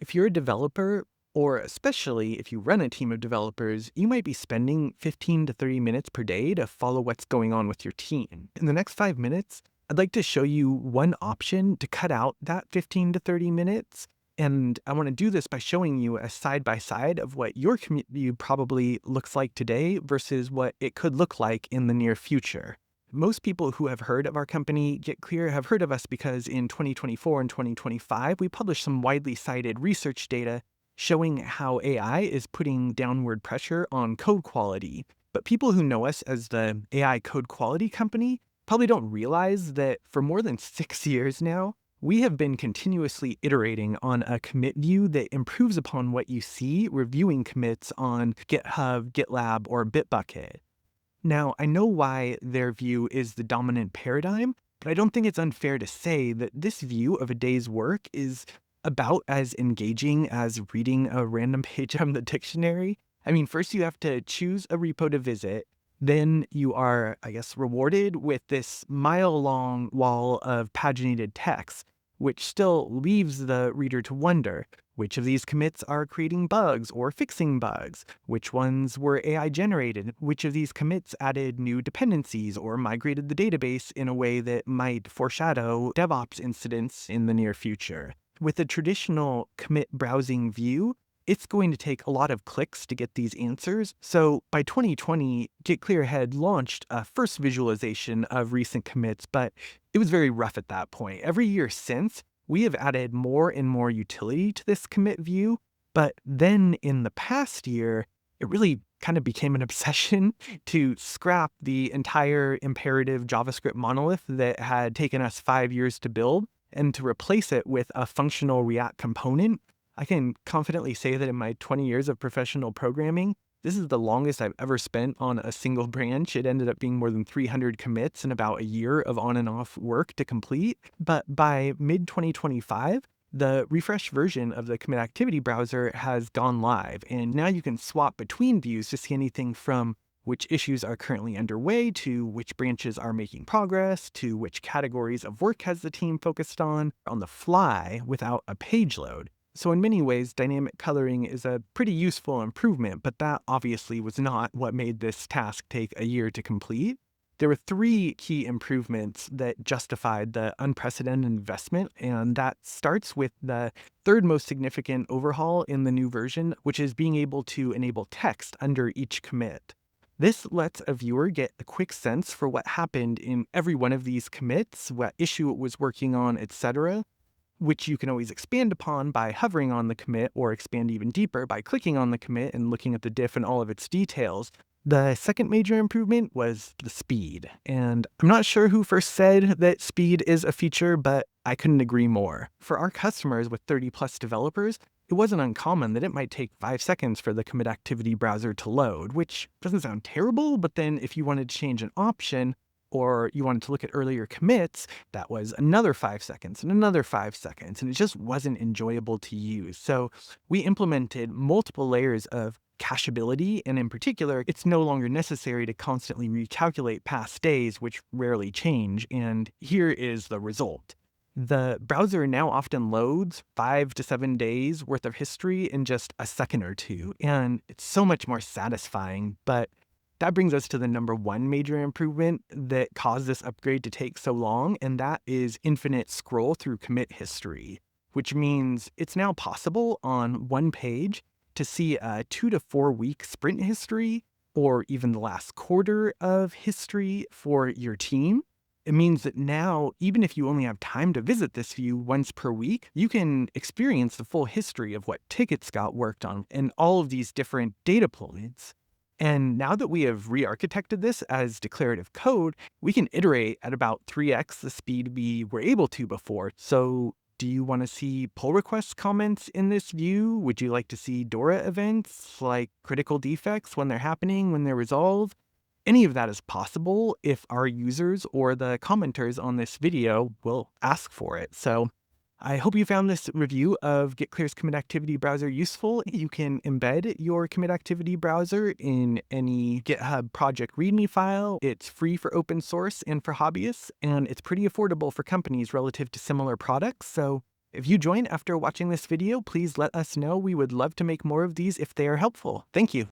If you're a developer, or especially if you run a team of developers, you might be spending 15 to 30 minutes per day to follow what's going on with your team. In the next 5 minutes, I'd like to show you one option to cut out that 15 to 30 minutes. And I want to do this by showing you a side by side of what your commute probably looks like today versus what it could look like in the near future. Most people who have heard of our company, GitClear, have heard of us because in 2024 and 2025, we published some widely cited research data showing how AI is putting downward pressure on code quality. But people who know us as the AI code quality company probably don't realize that for more than 6 years now, we have been continuously iterating on a commit view that improves upon what you see reviewing commits on GitHub, GitLab, or Bitbucket. Now, I know why their view is the dominant paradigm, but I don't think it's unfair to say that this view of a day's work is about as engaging as reading a random page from the dictionary. I mean, first you have to choose a repo to visit, then you are, I guess, rewarded with this mile-long wall of paginated text, which still leaves the reader to wonder, which of these commits are creating bugs or fixing bugs? Which ones were AI generated? Which of these commits added new dependencies or migrated the database in a way that might foreshadow DevOps incidents in the near future? With a traditional commit browsing view, it's going to take a lot of clicks to get these answers. So by 2020, GitClear had launched a first visualization of recent commits, but it was very rough at that point. Every year since, we have added more and more utility to this commit view, but then in the past year, it really kind of became an obsession to scrap the entire imperative JavaScript monolith that had taken us 5 years to build and to replace it with a functional React component. I can confidently say that in my 20 years of professional programming, this is the longest I've ever spent on a single branch. It ended up being more than 300 commits and about a year of on and off work to complete. But by mid-2025, the refreshed version of the commit activity browser has gone live, and now you can swap between views to see anything from which issues are currently underway, to which branches are making progress, to which categories of work has the team focused on the fly without a page load. So in many ways, dynamic coloring is a pretty useful improvement, but that obviously was not what made this task take a year to complete. There were three key improvements that justified the unprecedented investment, and that starts with the third most significant overhaul in the new version, which is being able to enable text under each commit. This lets a viewer get a quick sense for what happened in every one of these commits, what issue it was working on, etc., which you can always expand upon by hovering on the commit, or expand even deeper by clicking on the commit and looking at the diff and all of its details. The second major improvement was the speed. And I'm not sure who first said that speed is a feature, but I couldn't agree more. For our customers with 30 plus developers, it wasn't uncommon that it might take 5 seconds for the commit activity browser to load, which doesn't sound terrible, but then if you wanted to change an option, or you wanted to look at earlier commits, that was another 5 seconds and another 5 seconds, and it just wasn't enjoyable to use. So we implemented multiple layers of cacheability, and in particular, it's no longer necessary to constantly recalculate past days, which rarely change, and here is the result. The browser now often loads 5 to 7 days worth of history in just a second or two, and it's so much more satisfying. But that brings us to the number one major improvement that caused this upgrade to take so long, and that is infinite scroll through commit history, which means it's now possible on one page to see a 2 to 4 week sprint history, or even the last quarter of history for your team. It means that now, even if you only have time to visit this view once per week, you can experience the full history of what tickets got worked on and all of these different data points. And now that we have re-architected this as declarative code, we can iterate at about 3x the speed we were able to before. So do you want to see pull request comments in this view? Would you like to see DORA events, like critical defects when they're happening, when they're resolved? Any of that is possible if our users or the commenters on this video will ask for it. So I hope you found this review of GitClear's commit activity browser useful. You can embed your commit activity browser in any GitHub project README file. It's free for open source and for hobbyists, and it's pretty affordable for companies relative to similar products. So If you join after watching this video, please let us know. We would love to make more of these if they are helpful. Thank you.